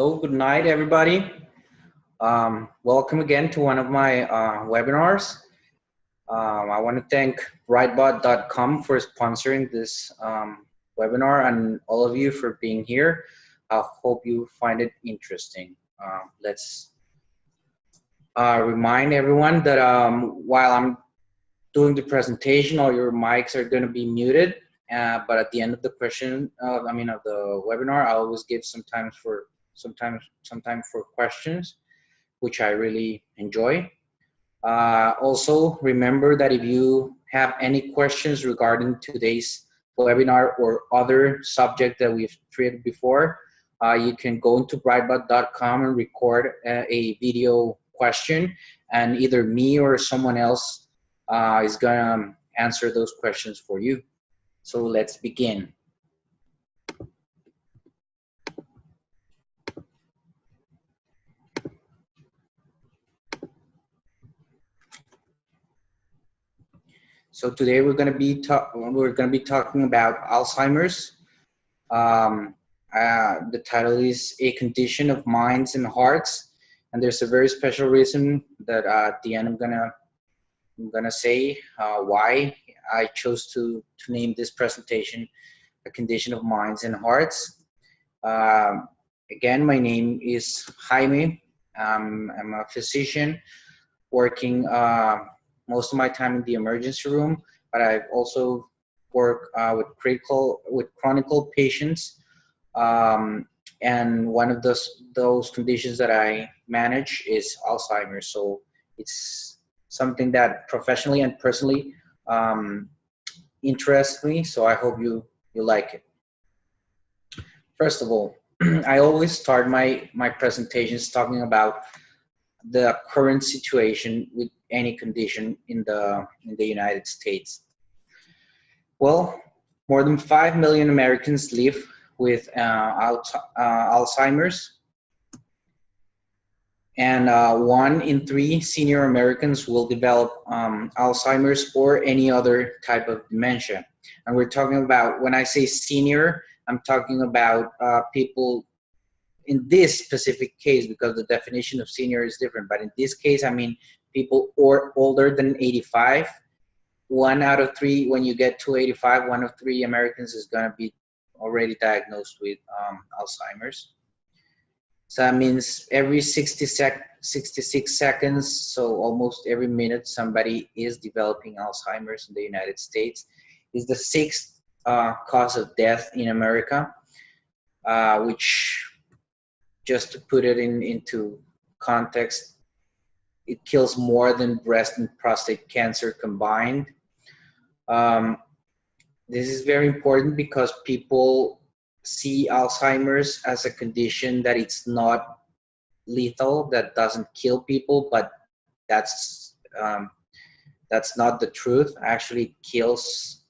Hello, good night, everybody. Welcome again to one of my webinars. I want to thank Rightbot.com for sponsoring this webinar and all of you for being here. I hope you find it interesting. Let's remind everyone that while I'm doing the presentation, all your mics are going to be muted. But at the end of the of the webinar, I always give some time for questions, which I really enjoy. Also, remember that if you have any questions regarding today's webinar or other subject that we've treated before, you can go into brightbot.com and record a video question, and either me or someone else is gonna answer those questions for you. So let's begin. So today we're going to be talking about Alzheimer's. The title is A Condition of Minds and Hearts, and there's a very special reason that at the end I'm gonna say why I chose to name this presentation A Condition of Minds and Hearts. Again, my name is Jaime. I'm a physician working most of my time in the emergency room, but I've also worked with chronic patients, and one of those conditions that I manage is Alzheimer's. So it's something that professionally and personally interests me. So I hope you like it. First of all, I always start my presentations talking about the current situation with any condition in the United States. Well, more than 5 million Americans live with Alzheimer's, and 1 in 3 senior Americans will develop Alzheimer's or any other type of dementia. And we're talking about, when I say senior, I'm talking about people in this specific case, because the definition of senior is different. But in this case, I mean people older than 85. 1 out of 3, when you get to 85, 1 of 3 Americans is going to be already diagnosed with Alzheimer's. So that means every 66 seconds, so almost every minute, somebody is developing Alzheimer's in the United States. It's the 6th cause of death in America, which, just to put it into context, it kills more than breast and prostate cancer combined. This is very important because people see Alzheimer's as a condition that it's not lethal, that doesn't kill people, but that's not the truth. Actually, it kills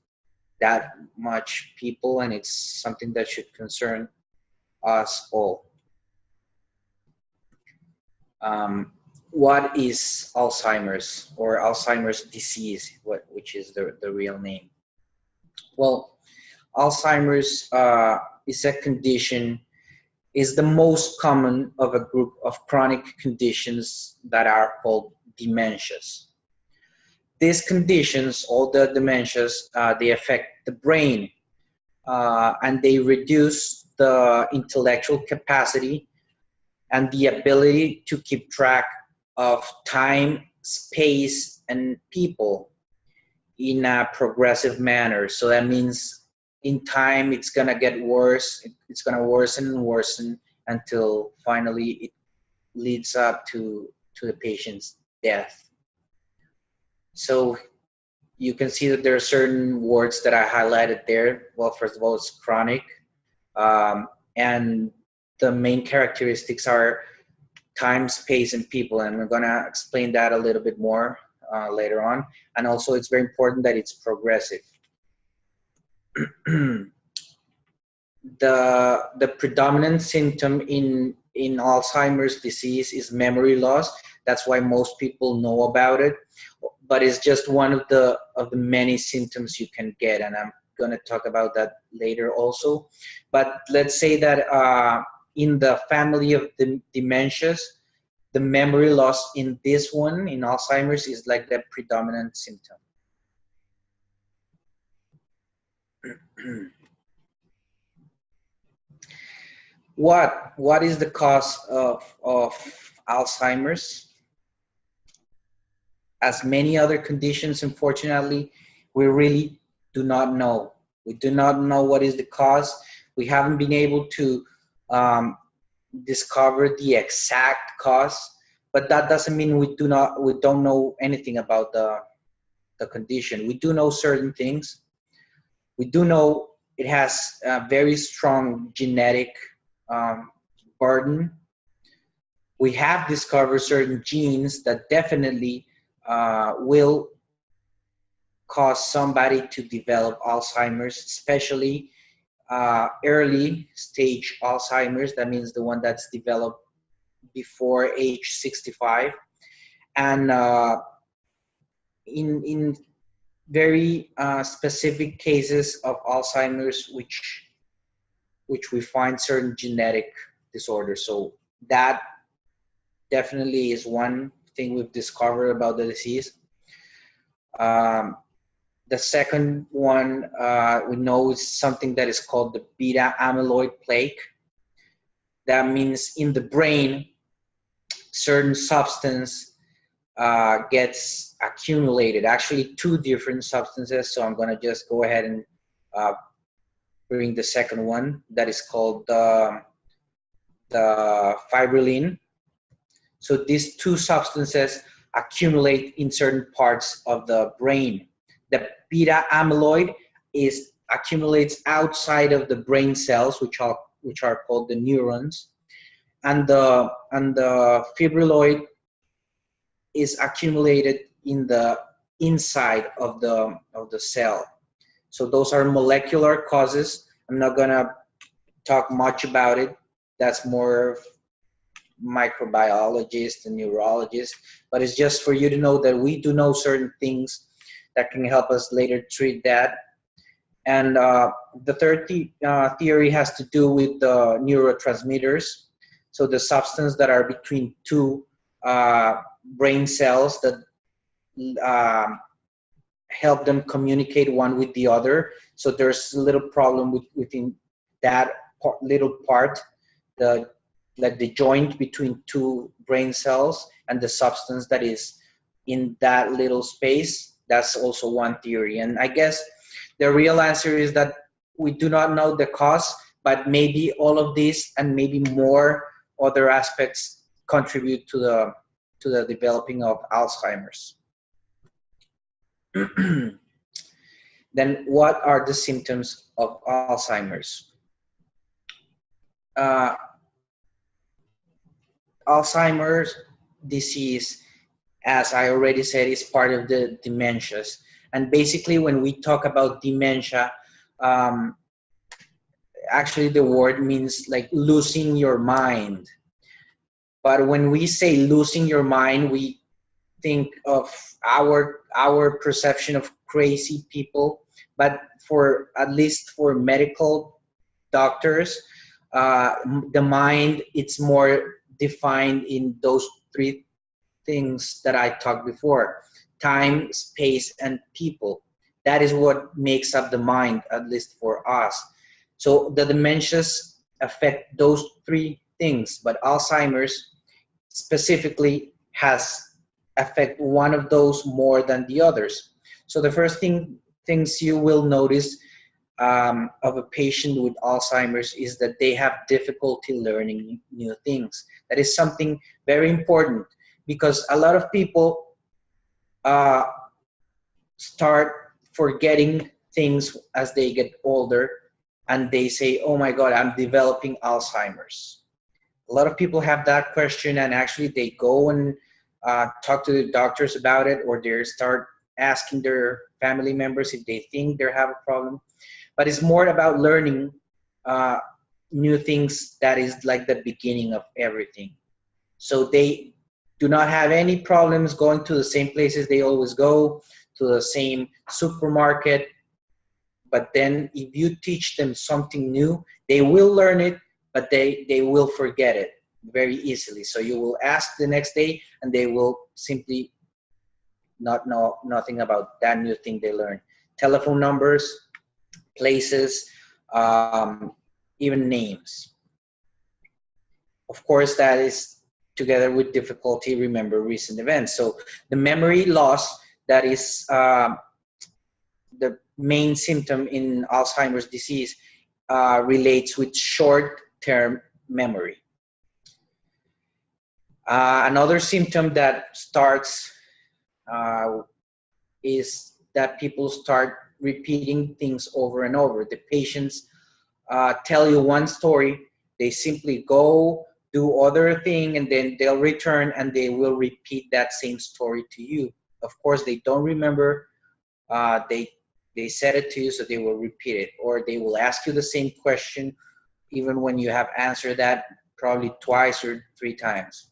that much people, and it's something that should concern us all. What is Alzheimer's, or Alzheimer's disease, which is the real name? Well, Alzheimer's is a condition, is the most common of a group of chronic conditions that are called dementias. These conditions, all the dementias, they affect the brain, and they reduce the intellectual capacity and the ability to keep track of time, space, and people in a progressive manner. So that means in time, it's gonna get worse. It's gonna worsen and worsen until finally it leads up to the patient's death. So you can see that there are certain words that I highlighted there. Well, first of all, it's chronic, and the main characteristics are time, space, and people, and we're gonna explain that a little bit more later on. And also, it's very important that it's progressive. The predominant symptom in Alzheimer's disease is memory loss. That's why most people know about it, but it's just one of the many symptoms you can get, and I'm going to talk about that later also. But let's say that in the family of the dementias, the memory loss in this one, in Alzheimer's, is like the predominant symptom. What is the cause of Alzheimer's? As many other conditions, unfortunately, we really do not know. We do not know what is the cause. We haven't been able to discover the exact cause, but that doesn't mean we don't know anything about the condition. We do know certain things. We do know it has a very strong genetic burden. We have discovered certain genes that definitely will cause somebody to develop Alzheimer's, especially early stage Alzheimer's. That means the one that's developed before age 65. And in very specific cases of Alzheimer's, which we find certain genetic disorders. So that definitely is one thing we've discovered about the disease. The second one we know is something that is called the beta amyloid plaque. That means in the brain, certain substance gets accumulated. Actually, two different substances. So I'm going to just go ahead and bring the second one. That is called the fibrillin. So these two substances accumulate in certain parts of the brain. The beta amyloid accumulates outside of the brain cells, which are called the neurons, and the fibrilloid is accumulated in the inside of the cell. So those are molecular causes. I'm not gonna talk much about it. That's more microbiologist and neurologist, but it's just for you to know that we do know certain things that can help us later treat that. And the third theory has to do with the neurotransmitters. So the substance that are between two brain cells that help them communicate one with the other. So there's a little problem within that little part, like the joint between two brain cells and the substance that is in that little space. That's also one theory. And I guess the real answer is that we do not know the cause, but maybe all of these and maybe more other aspects contribute to the developing of Alzheimer's. Then what are the symptoms of Alzheimer's? Alzheimer's disease, as I already said, is part of the dementias. And basically when we talk about dementia, actually the word means like losing your mind. But when we say losing your mind, we think of our perception of crazy people. But at least for medical doctors, the mind, it's more defined in those three things that I talked before: time, space, and people. That is what makes up the mind, at least for us. So the dementias affect those three things, but Alzheimer's specifically has affect one of those more than the others. So the first things you will notice of a patient with Alzheimer's is that they have difficulty learning new things. That is something very important, because a lot of people start forgetting things as they get older, and they say, oh my God, I'm developing Alzheimer's. A lot of people have that question, and actually they go and talk to the doctors about it, or they start asking their family members if they think they have a problem. But it's more about learning new things. That is like the beginning of everything. So they do not have any problems going to the same places they always go, to the same supermarket. But then if you teach them something new, they will learn it, but they will forget it very easily. So you will ask the next day and they will simply not know nothing about that new thing they learned. Telephone numbers, places, even names. Of course, that is together with difficulty remember recent events. So the memory loss, that is the main symptom in Alzheimer's disease, relates with short-term memory. Another symptom that starts is that people start repeating things over and over. The patients tell you one story, they simply go do other thing, and then they'll return and they will repeat that same story to you. Of course, they don't remember. They said it to you, so they will repeat it, or they will ask you the same question even when you have answered that probably twice or three times.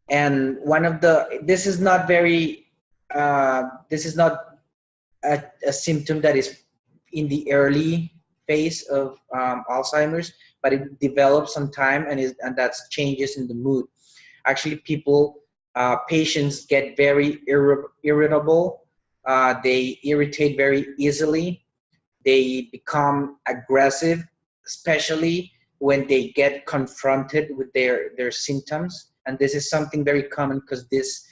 And one of the, this is not very, this is not a symptom that is in the early phase of Alzheimer's, but it develops some time, and that's changes in the mood. Actually, patients get very irritable. They irritate very easily. They become aggressive, especially when they get confronted with their symptoms. And this is something very common because this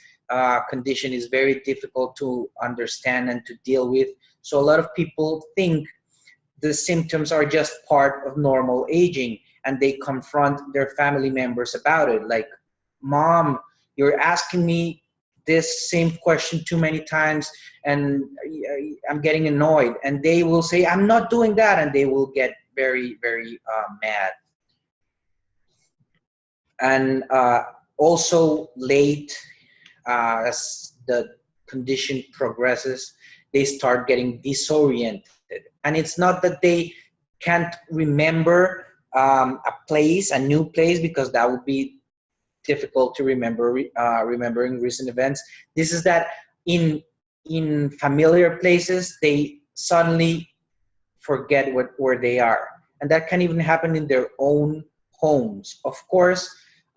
condition is very difficult to understand and to deal with. So a lot of people think the symptoms are just part of normal aging, and they confront their family members about it. Like, Mom, you're asking me this same question too many times, and I'm getting annoyed. And they will say, I'm not doing that, and they will get very, very mad. And also late, as the condition progresses, they start getting disoriented. And it's not that they can't remember a new place, because that would be difficult to remember, remembering recent events. This is that in familiar places, they suddenly forget where they are. And that can even happen in their own homes. Of course,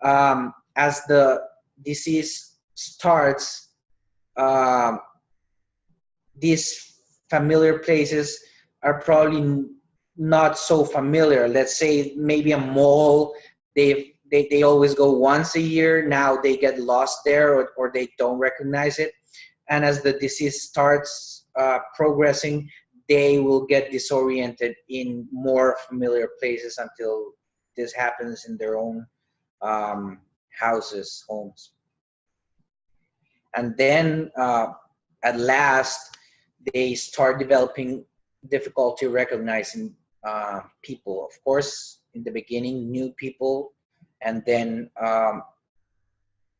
as the disease starts, these familiar places are probably not so familiar. Let's say maybe a mall, they always go once a year. Now they get lost there, or they don't recognize it. And as the disease starts progressing, they will get disoriented in more familiar places until this happens in their own houses, homes. And then at last, they start developing difficulty recognizing people. Of course, in the beginning, new people, and then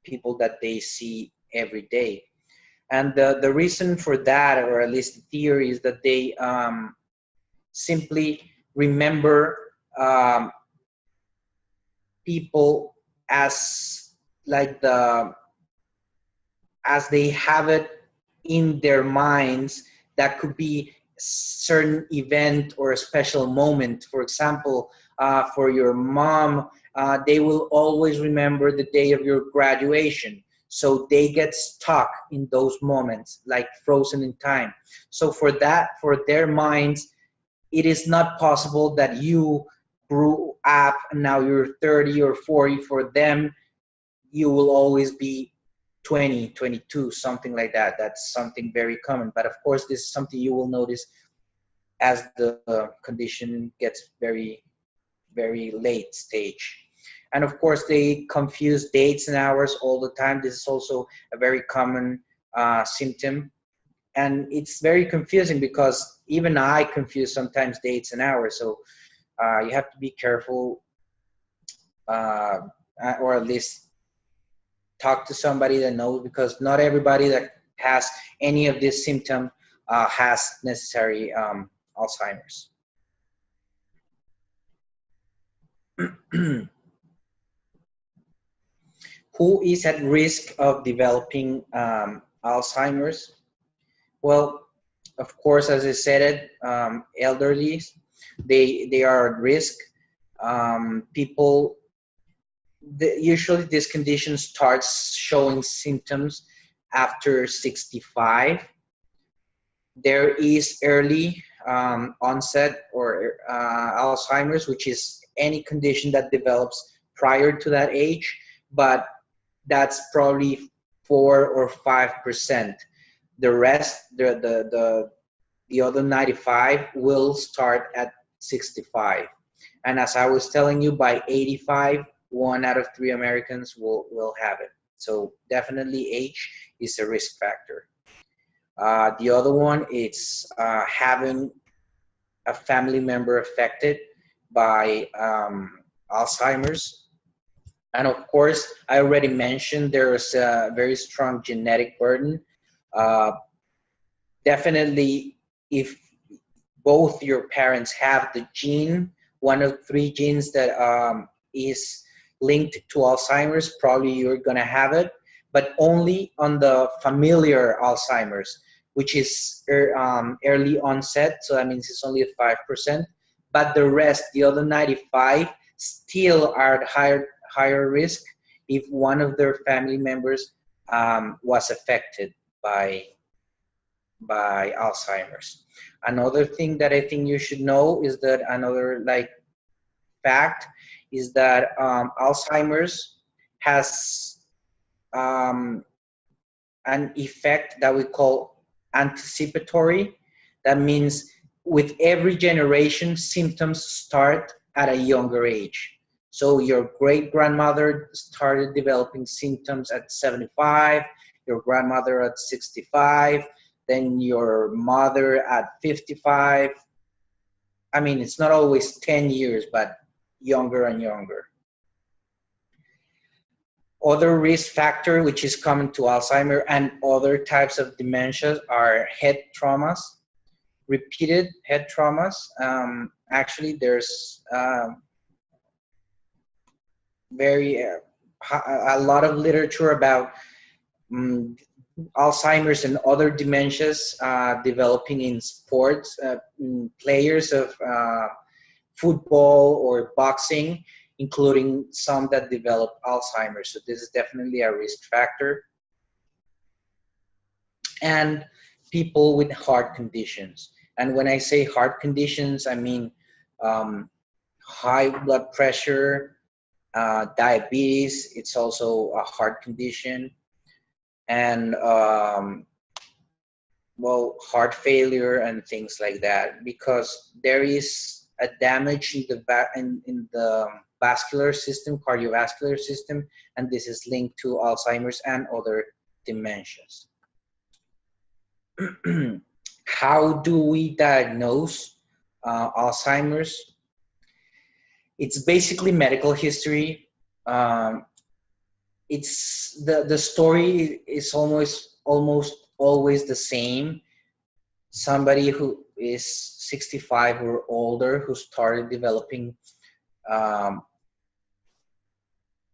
people that they see every day. And the reason for that, or at least the theory, is that they simply remember people as as they have it in their minds. That could be certain event or a special moment. For example, for your mom, they will always remember the day of your graduation. So they get stuck in those moments, like frozen in time. So for their minds, it is not possible that you grew up and now you're 30 or 40. For them, you will always be 20, 22, something like that. That's something very common. But of course, this is something you will notice as the condition gets very, very late stage. And of course, they confuse dates and hours all the time. This is also a very common symptom. And it's very confusing because even I confuse sometimes dates and hours. So you have to be careful, or at least talk to somebody that knows, because not everybody that has any of this symptom has necessary Alzheimer's. Who is at risk of developing Alzheimer's? Well, of course, as I said it, elderly, they are at risk. People, usually this condition starts showing symptoms after 65. There is early onset or Alzheimer's, which is any condition that develops prior to that age, but that's probably 4 or 5%. The rest, the other 95 will start at 65. And as I was telling you, by 85, 1 out of 3 Americans will have it. So definitely age is a risk factor. The other one is having a family member affected by Alzheimer's. And of course, I already mentioned there's a very strong genetic burden. Definitely, if both your parents have the gene, one of 3 genes that is linked to Alzheimer's, probably you're going to have it, but only on the familiar Alzheimer's, which is early onset, so that means it's only at 5%. But the rest, the other 95, still are at higher risk if one of their family members was affected by Alzheimer's. Another thing that I think you should know is that another fact is that Alzheimer's has an effect that we call anticipatory. That means with every generation, symptoms start at a younger age. So your great-grandmother started developing symptoms at 75, your grandmother at 65, then your mother at 55. I mean, it's not always 10 years, but younger and younger. Other risk factor, which is common to Alzheimer and other types of dementias, are head traumas, repeated head traumas. Actually, there's a lot of literature about Alzheimer's and other dementias developing in sports, players of football or boxing, including some that develop Alzheimer's. So this is definitely a risk factor. And people with heart conditions. And when I say heart conditions, I mean high blood pressure, diabetes, it's also a heart condition. And well, heart failure and things like that, because there is a damage in the vascular system, cardiovascular system, and this is linked to Alzheimer's and other dementias. How do we diagnose Alzheimer's? It's basically medical history. It's the story is almost always the same. Somebody who is 65 or older who started developing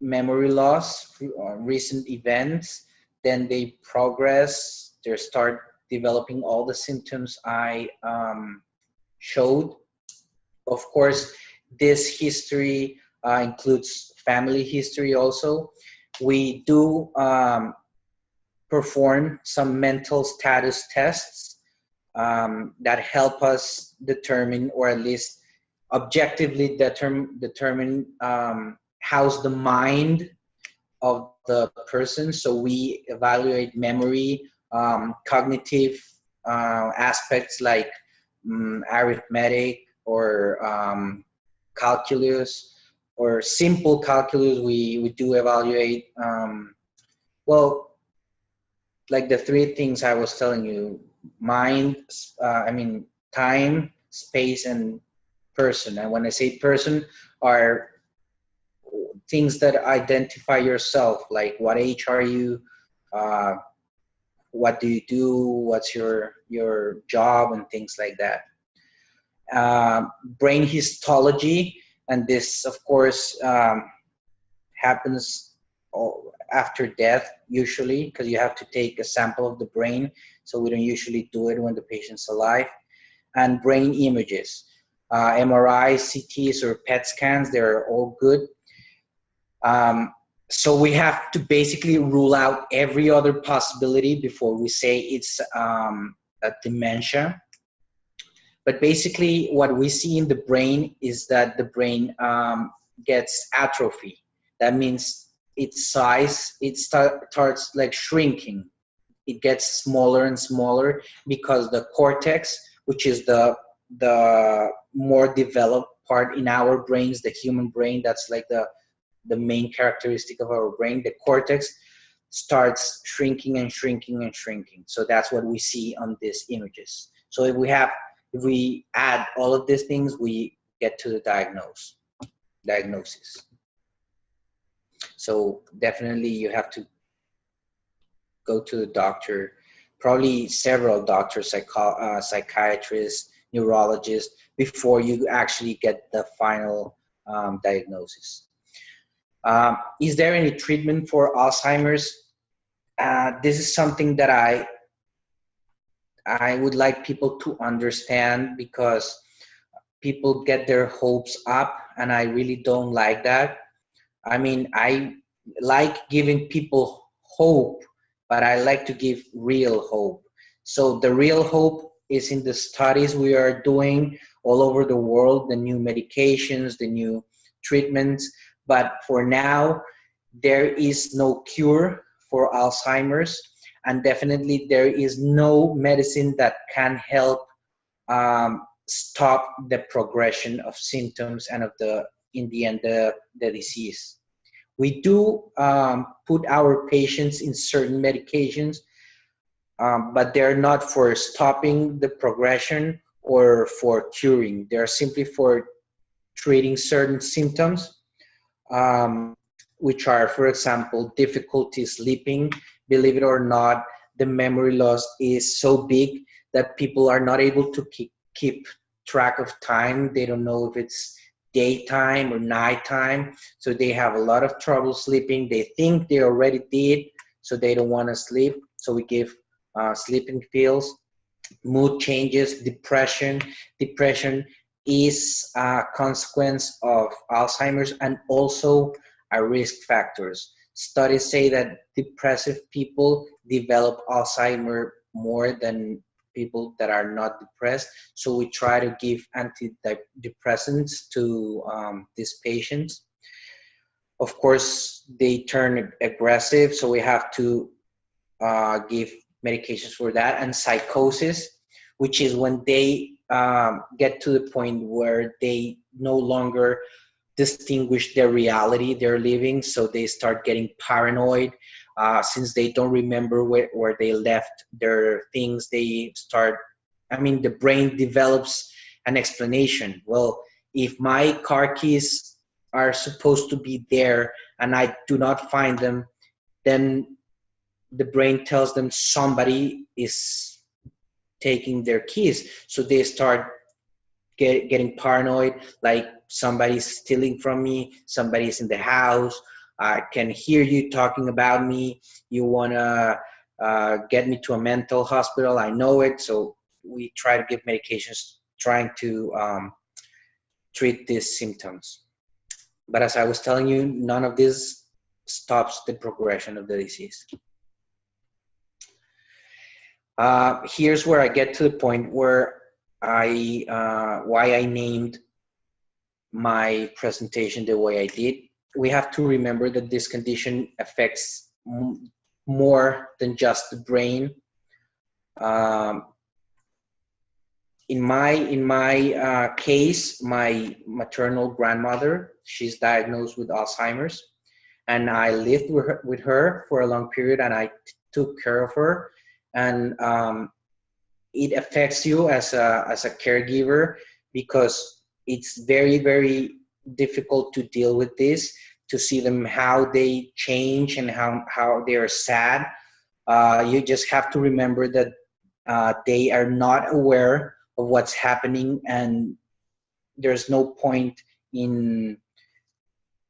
memory loss, recent events, then they progress, they start developing all the symptoms I showed. Of course, this history includes family history also. We do perform some mental status tests that help us determine, or at least objectively determine how's the mind of the person. So we evaluate memory, cognitive aspects like arithmetic or calculus, or simple calculus. We do evaluate, well, like the 3 things I was telling you: mind, time, space, and person. And when I say person, are things that identify yourself, like what age are you, what do you do, what's your job, and things like that. Brain histology, and this of course happens after death usually, because you have to take a sample of the brain, so we don't usually do it when the patient's alive. And brain images. MRIs, CTs, or PET scans. They're all good. So we have to basically rule out every other possibility before we say it's a dementia. But basically what we see in the brain is that the brain gets atrophy. That means its size, it starts like shrinking. It gets smaller and smaller because the cortex, which is the more developed part in our brains, the human brain, that's like the main characteristic of our brain, the cortex starts shrinking and shrinking and shrinking. So that's what we see on these images. So if we add all of these things, we get to the diagnosis. So definitely you have to go to the doctor, probably several doctors, psychiatrists, neurologists, before you actually get the final diagnosis. Is there any treatment for Alzheimer's? This is something that I would like people to understand, because people get their hopes up, and I really don't like that. I mean, I like giving people hope, but I like to give real hope. So the real hope is in the studies we are doing all over the world, the new medications, the new treatments. But for now, there is no cure for Alzheimer's, and definitely there is no medicine that can help stop the progression of symptoms and in the end, the disease. We do put our patients in certain medications, but they're not for stopping the progression or for curing. They're simply for treating certain symptoms, which are, for example, difficulty sleeping. Believe it or not, the memory loss is so big that people are not able to keep track of time. They don't know if it's daytime or nighttime, so they have a lot of trouble sleeping. They think they already did, so they don't want to sleep. So we give sleeping pills. Mood changes, depression. Depression is a consequence of Alzheimer's and also a risk factors. Studies say that depressive people develop Alzheimer more than people that are not depressed. So we try to give antidepressants to these patients. Of course, they turn aggressive, so we have to give medications for that. And psychosis, which is when they get to the point where they no longer distinguish their reality they're living, so they start getting paranoid. Since they don't remember where they left their things, they start, the brain develops an explanation. Well, if my car keys are supposed to be there and I do not find them, then the brain tells them somebody is taking their keys. So they start getting paranoid, like somebody's stealing from me, somebody's in the house, I can hear you talking about me, you want to get me to a mental hospital, I know it. So we try to give medications trying to treat these symptoms. But as I was telling you, none of this stops the progression of the disease. Here's where I get to the point where why I named my presentation the way I did. We have to remember that this condition affects more than just the brain. In my case, my maternal grandmother, she's diagnosed with Alzheimer's, and I lived with her for a long period, and I took care of her. And it affects you as a caregiver, because it's very, very difficult to deal with this, to see them, how they change and how they are sad. You just have to remember that they are not aware of what's happening, and there's no point in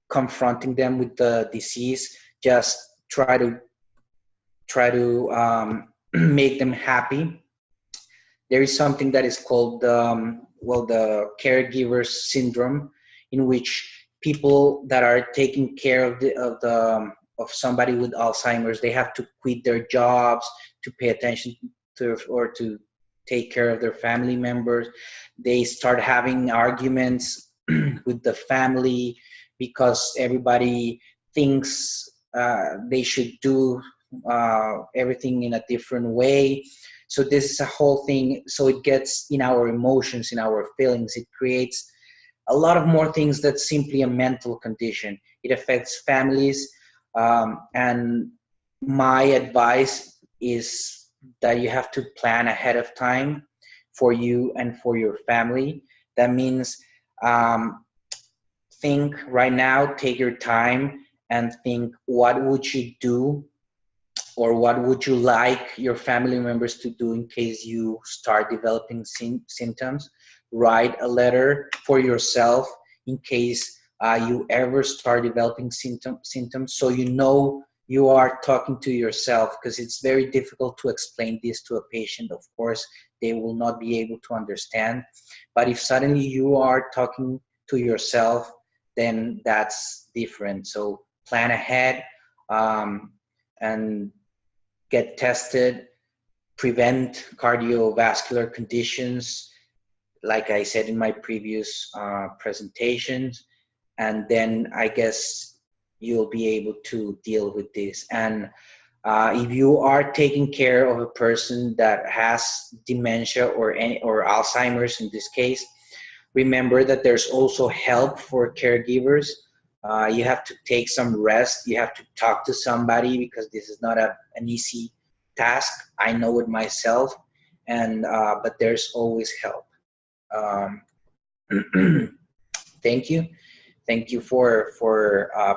confronting them with the disease. Just try to make them happy. there is something that is called the Caregiver Syndrome, in which people that are taking care of somebody with Alzheimer's, they have to quit their jobs to pay attention to or to take care of their family members. They start having arguments with the family because everybody thinks they should do everything in a different way. So this is a whole thing. So it gets in our emotions, in our feelings. It creates a lot of more things than simply a mental condition. It affects families. And my advice is that you have to plan ahead of time for you and for your family. That means think right now, take your time and think, what would you do, or what would you like your family members to do in case you start developing symptoms? Write a letter for yourself in case you ever start developing symptoms, so you know you are talking to yourself, because it's very difficult to explain this to a patient. Of course, they will not be able to understand. But if suddenly you are talking to yourself, then that's different. So plan ahead and get tested, prevent cardiovascular conditions, like I said in my previous presentations, and then I guess you'll be able to deal with this. And if you are taking care of a person that has dementia or Alzheimer's in this case, remember that there's also help for caregivers. You have to take some rest. You have to talk to somebody, because this is not an easy task. I know it myself, and but there's always help. Thank you. Thank you for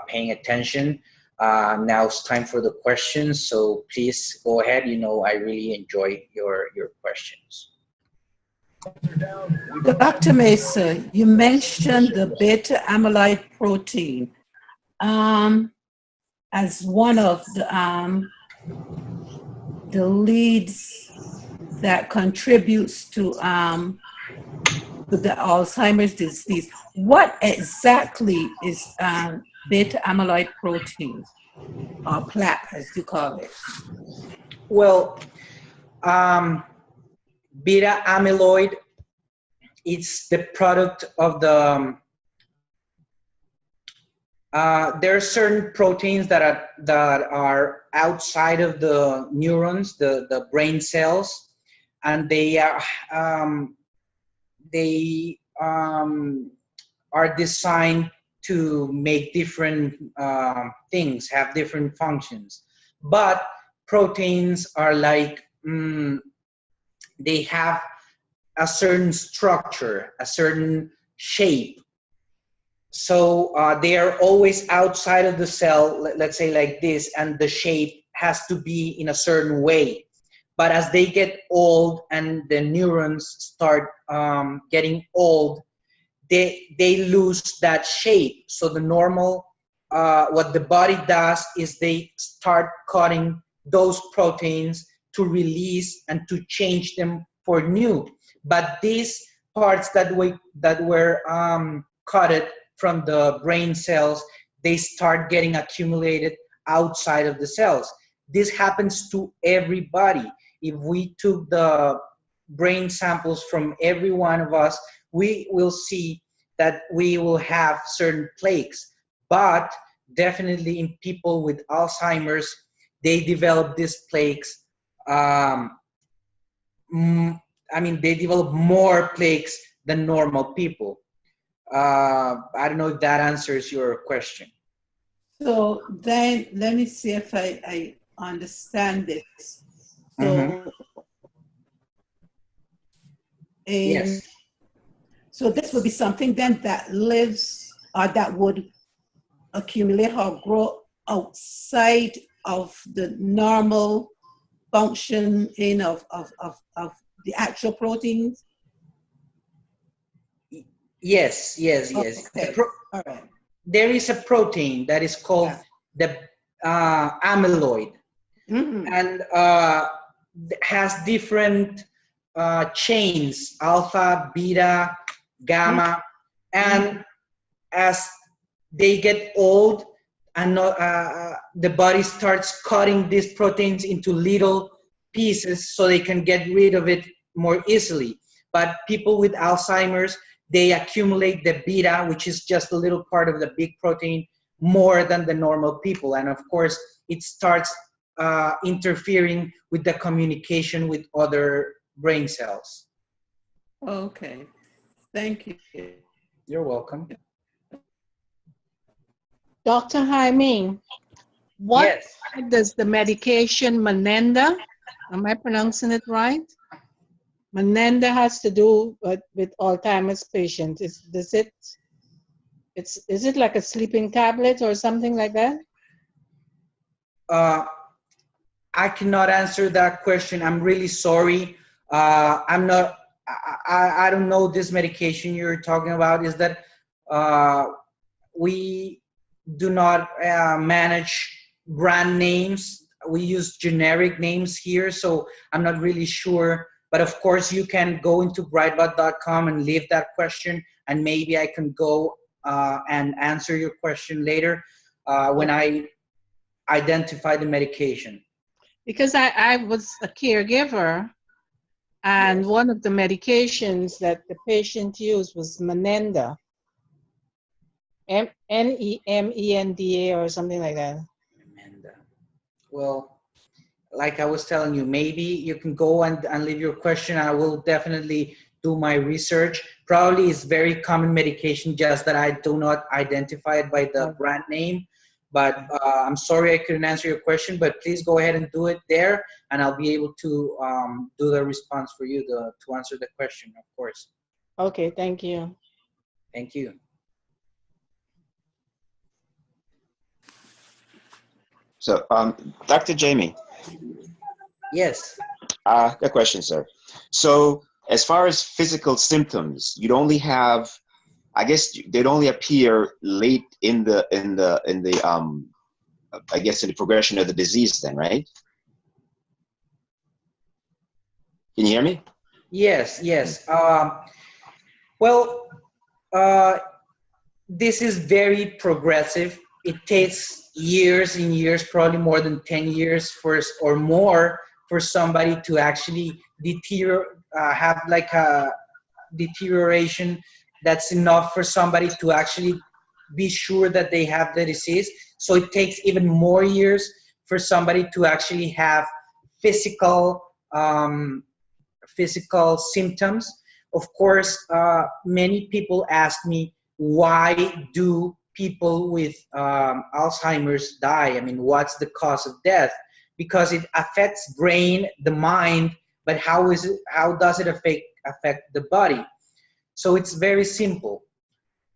paying attention. Now it's time for the questions. So please go ahead. You know, I really enjoy your questions. Dr. Mesa, you mentioned the beta amyloid protein as one of the leads that contributes to the Alzheimer's disease. What exactly is beta amyloid protein, or plaque, as you call it? Well, beta amyloid, it's the product of the there are certain proteins that are outside of the neurons, the brain cells, and they are designed to make different things, have different functions. But proteins are like, they have a certain structure, a certain shape. So they are always outside of the cell, let's say like this, and the shape has to be in a certain way. But as they get old and the neurons start getting old, they lose that shape. So the normal, what the body does is they start cutting those proteins to release and to change them for new. But these parts that were cut from the brain cells, they start getting accumulated outside of the cells. This happens to everybody. If we took the brain samples from every one of us, we will see that we will have certain plaques. But definitely in people with Alzheimer's, they develop these plaques. I mean, they develop more plaques than normal people. I don't know if that answers your question. So then let me see if I understand this. So, Yes. So this would be something then that lives, or that would accumulate or grow outside of the normal functioning of the actual proteins? Yes. Okay. All right. There is a protein that is called the amyloid, and has different chains, alpha, beta, gamma, and as they get old and the body starts cutting these proteins into little pieces so they can get rid of it more easily. But people with Alzheimer's, they accumulate the beta, which is just a little part of the big protein, more than the normal people. And of course, it starts interfering with the communication with other brain cells. Okay, thank you. You're welcome. Dr. Jaime, what Yes. does the medication Manenda, am I pronouncing it right? Manenda has to do with Alzheimer's patients. Is it like a sleeping tablet or something like that? I cannot answer that question. I'm really sorry. I'm not. I don't know this medication you're talking about. Is that we do not manage brand names. We use generic names here, so I'm not really sure. But of course, you can go into brightbot.com and leave that question, and maybe I can go and answer your question later when I identify the medication. Because I was a caregiver, and Yes. one of the medications that the patient used was Manenda. Nemenda or something like that. Amanda. Well, like I was telling you, maybe you can go and leave your question. I will definitely do my research. Probably it's very common medication, just that I do not identify it by the brand name. But I'm sorry I couldn't answer your question, but please go ahead and do it there, and I'll be able to do the response for you to answer the question, of course. Okay, thank you. Thank you. So, Dr. Jamie, Yes. a question, sir. So, as far as physical symptoms, you'd only have, I guess, they'd only appear late in the I guess in the progression of the disease, then, right? Can you hear me? Yes. Yes. Well, this is very progressive. It takes years and years, probably more than 10 years or more for somebody to actually have like a deterioration that's enough for somebody to actually be sure that they have the disease. So it takes even more years for somebody to actually have physical symptoms. Of course, many people ask me, why do people with Alzheimer's die? I mean, what's the cause of death? Because it affects brain, the mind, but how does it affect the body? So it's very simple.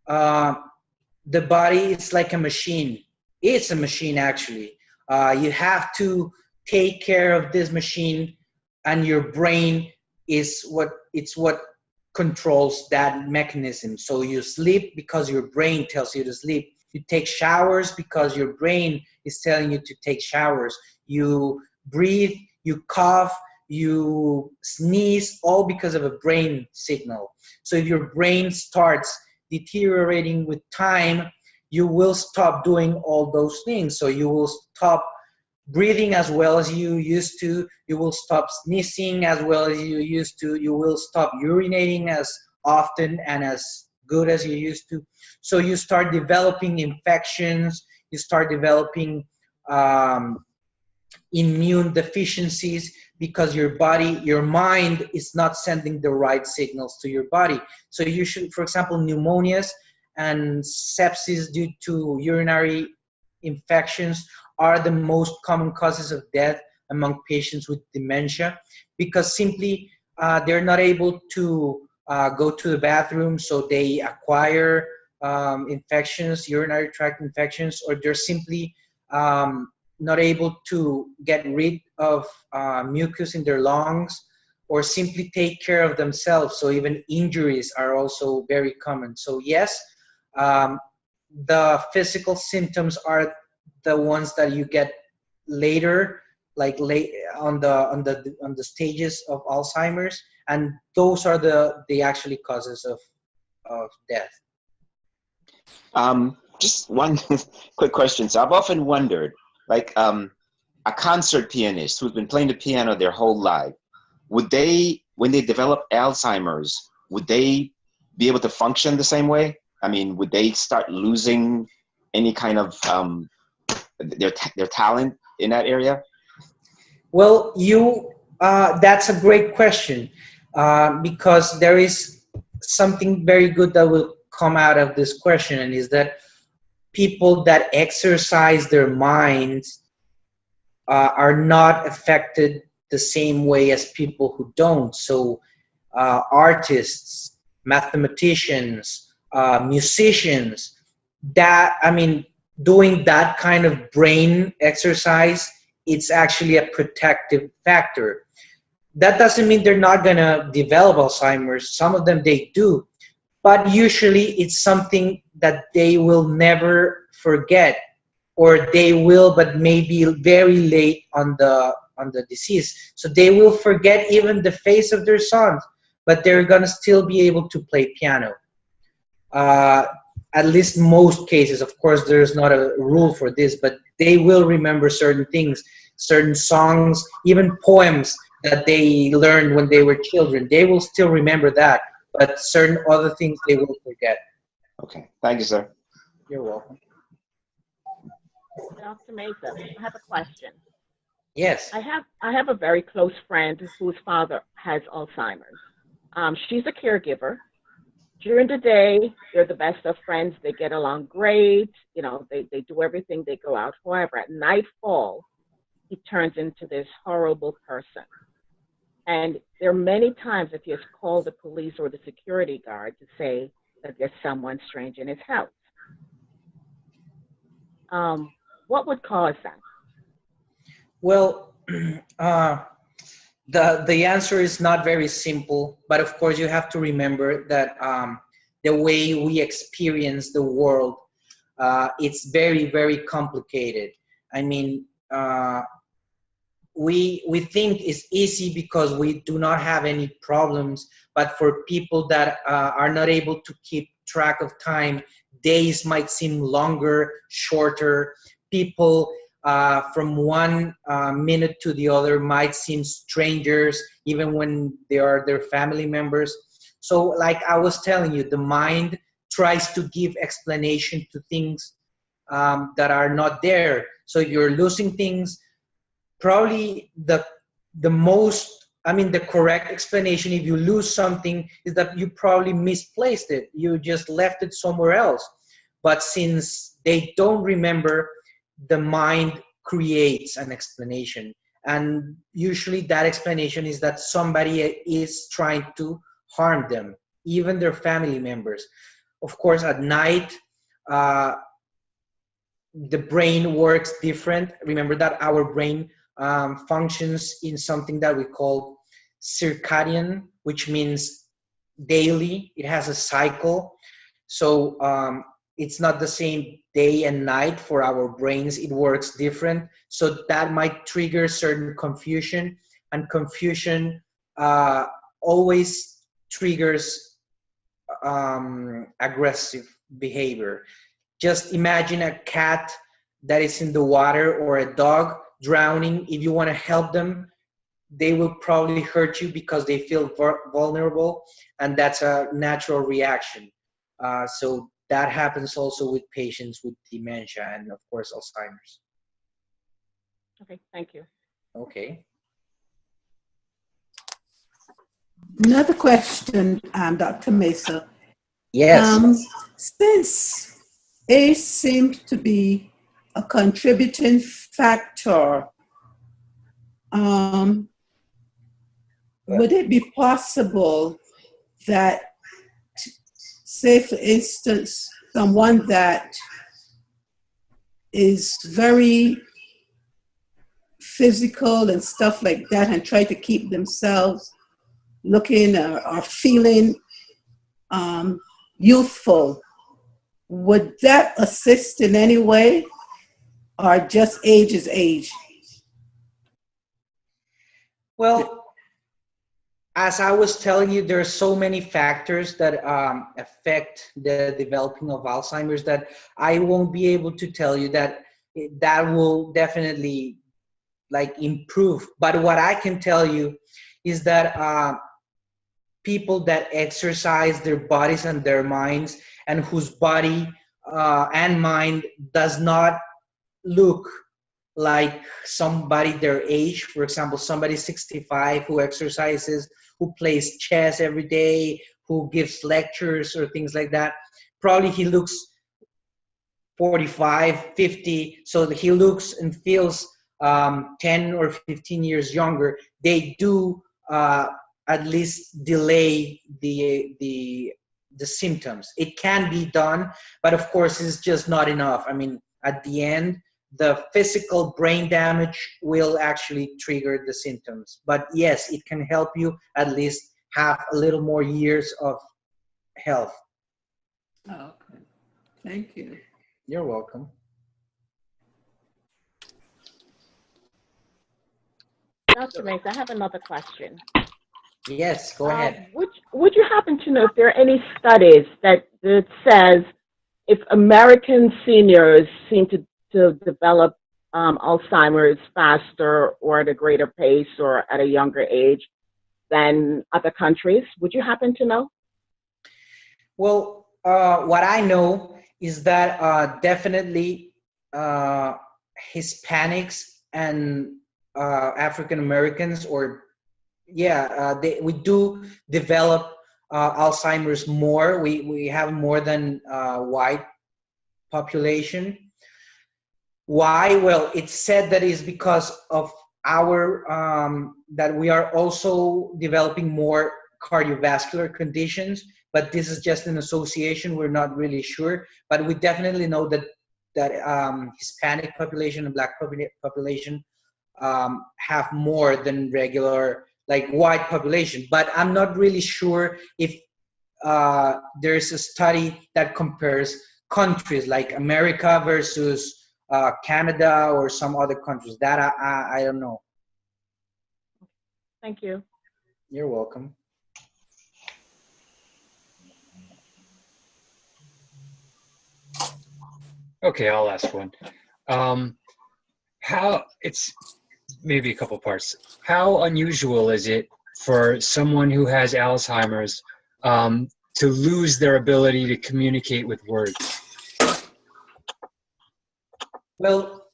The body is like a machine. It's a machine, actually. You have to take care of this machine, and your brain is what controls that mechanism. So you sleep because your brain tells you to sleep. You take showers because your brain is telling you to take showers. You breathe, you cough, you sneeze, all because of a brain signal. So if your brain starts deteriorating with time, you will stop doing all those things. So you will stop breathing as well as you used to. You will stop sneezing as well as you used to. You will stop urinating as often and as good as you used to. So you start developing infections. You start developing immune deficiencies because your mind is not sending the right signals to your body. So you should, for example, pneumonias and sepsis due to urinary infections are the most common causes of death among patients with dementia, because simply they're not able to go to the bathroom, so they acquire infections, urinary tract infections, or they're simply not able to get rid of mucus in their lungs, or simply take care of themselves. So even injuries are also very common. So yes, the physical symptoms are the ones that you get later like late on the stages of Alzheimer's, and those are the actually causes of death. Just one quick question. So I've often wondered, like a concert pianist who's been playing the piano their whole life, would they, when they develop Alzheimer's, would they be able to function the same way? I mean, would they start losing any kind of their talent in that area? Well, that's a great question, because there is something very good that will come out of this question, and is that people that exercise their minds are not affected the same way as people who don't. So artists, mathematicians, musicians, doing that kind of brain exercise, it's actually a protective factor. That doesn't mean they're not going to develop Alzheimer's. Some of them they do, but usually it's something that they will never forget, or they will, but maybe very late on the disease. So they will forget even the face of their sons, but they're gonna still be able to play piano. At least most cases. Of course, there's not a rule for this, but they will remember certain things, certain songs, even poems that they learned when they were children. They will still remember that, but certain other things they will forget. Okay, thank you, sir. You're welcome. Dr. Mesa, I have a question. Yes. I have a very close friend whose father has Alzheimer's. She's a caregiver. During the day, they're the best of friends. They get along great. You know, they do everything. They go out. However, at nightfall, he turns into this horrible person. And there are many times that he has called the police or the security guard to say that there's someone strange in his house. What would cause that? Well, the answer is not very simple, but of course you have to remember that the way we experience the world, it's very, very complicated. I mean, we think it's easy because we do not have any problems, but for people that are not able to keep track of time, days might seem longer, shorter. People from one minute to the other might seem strangers, even when they are their family members. So like I was telling you, the mind tries to give explanation to things that are not there. So if you're losing things, probably the correct explanation, if you lose something, is that you probably misplaced it. You just left it somewhere else. But since they don't remember, the mind creates an explanation. And usually that explanation is that somebody is trying to harm them, even their family members. Of course, at night, the brain works different. Remember that our brain functions in something that we call circadian, which means daily. It has a cycle. So it's not the same day and night for our brains. It works different. So that might trigger certain confusion, and confusion always triggers aggressive behavior. Just imagine a cat that is in the water, or a dog drowning. If you want to help them, they will probably hurt you because they feel vulnerable, and that's a natural reaction. So that happens also with patients with dementia and, of course, Alzheimer's. Okay, thank you. Okay. Another question, Dr. Mesa. Yes. Since age seems to be a contributing factor, would it be possible that, say for instance, someone that is very physical and stuff like that, and try to keep themselves looking or feeling youthful, would that assist in any way, or just age is age? Well, as I was telling you, there are so many factors that affect the developing of Alzheimer's that I won't be able to tell you that that will definitely like improve. But what I can tell you is that people that exercise their bodies and their minds, and whose body and mind does not look like somebody their age. For example, somebody 65 who exercises, who plays chess every day, who gives lectures or things like that. Probably he looks 45, 50, so that he looks and feels 10 or 15 years younger. They do at least delay the symptoms. It can be done, but of course it's just not enough. I mean, at the end, the physical brain damage will actually trigger the symptoms. But yes, it can help you at least have a little more years of health. Oh, okay. Thank you. You're welcome. Dr. Mace, I have another question. Yes, go ahead. Would you happen to know if there are any studies that says if American seniors seem to develop Alzheimer's faster or at a greater pace or at a younger age than other countries? Would you happen to know? Well, what I know is that definitely Hispanics and African Americans, or we do develop Alzheimer's more. We have more than white population. Why? Well, it's said that is because of our that we are also developing more cardiovascular conditions, but this is just an association. We're not really sure, but we definitely know that Hispanic population and Black population have more than regular like white population. But I'm not really sure if there's a study that compares countries like America versus Canada or some other countries. That I don't know. Thank you. You're welcome. Okay, I'll ask one. How it's maybe a couple parts. How unusual is it for someone who has Alzheimer's to lose their ability to communicate with words? Well,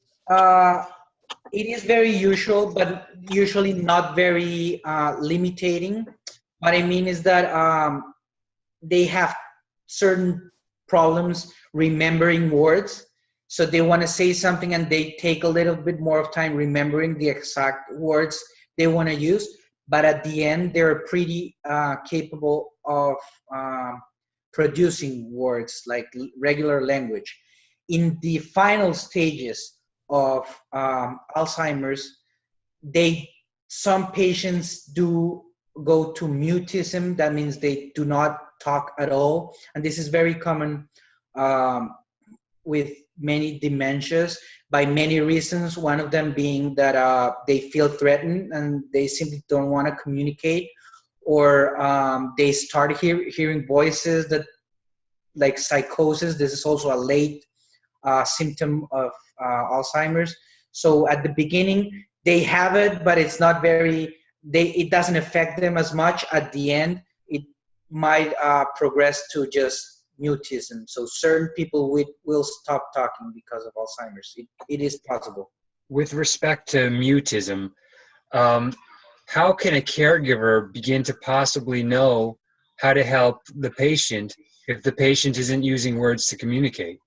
it is very usual, but usually not very limiting. What I mean is that they have certain problems remembering words. So they want to say something and they take a little bit more of time remembering the exact words they want to use. But at the end, they're pretty capable of producing words like regular language. In the final stages of Alzheimer's, some patients do go to mutism. That means they do not talk at all. And this is very common with many dementias by many reasons. One of them being that they feel threatened and they simply don't want to communicate, or they start hearing voices that like psychosis. This is also a late symptom of Alzheimer's. So at the beginning they have it, but it's not it doesn't affect them as much. At the end, it might progress to just mutism. So certain people will stop talking because of Alzheimer's. It is possible. With respect to mutism, how can a caregiver begin to possibly know how to help the patient if the patient isn't using words to communicate?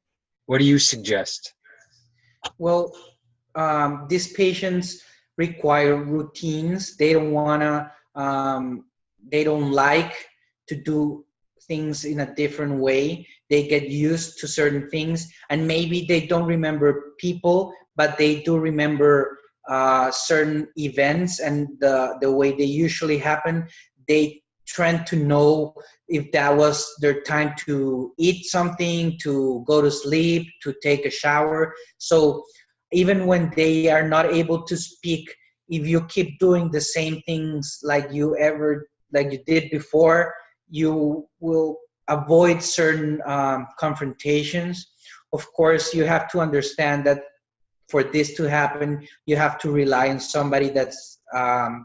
What do you suggest? Well, these patients require routines. They don't wanna, they don't like to do things in a different way. They get used to certain things, and maybe they don't remember people, but they do remember certain events and the way they usually happen. They tend to know if that was their time to eat something, to go to sleep, to take a shower. So even when they are not able to speak if you keep doing the same things like you did before, you will avoid certain confrontations. Of course, you have to understand that for this to happen, you have to rely on somebody that's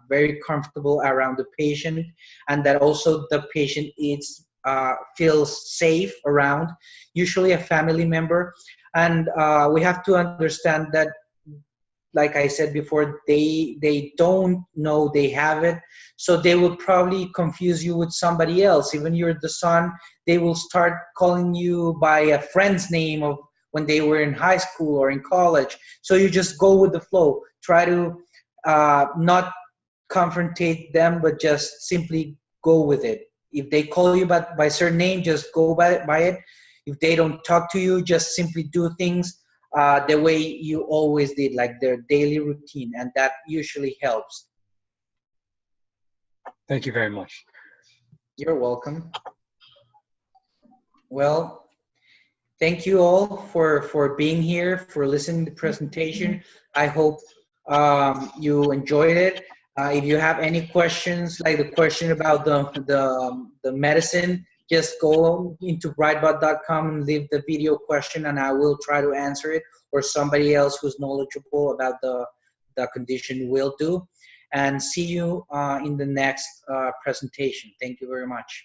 very comfortable around the patient, and that also the patient feels safe around, usually a family member. And we have to understand that, like I said before, they don't know they have it, so they will probably confuse you with somebody else. Even you're the son, they will start calling you by a friend's name of when they were in high school or in college. So you just go with the flow. Try to not confrontate them, but just simply go with it. If they call you by certain name, just go by it. If they don't talk to you, just simply do things the way you always did, like their daily routine, and that usually helps. Thank you very much. You're welcome. Well, thank you all for being here, for listening to the presentation. I hope you enjoyed it. If you have any questions, like the question about the medicine, just go into brightbot.com and leave the video question, and I will try to answer it, or somebody else who's knowledgeable about the condition will do. And see you in the next presentation. Thank you very much.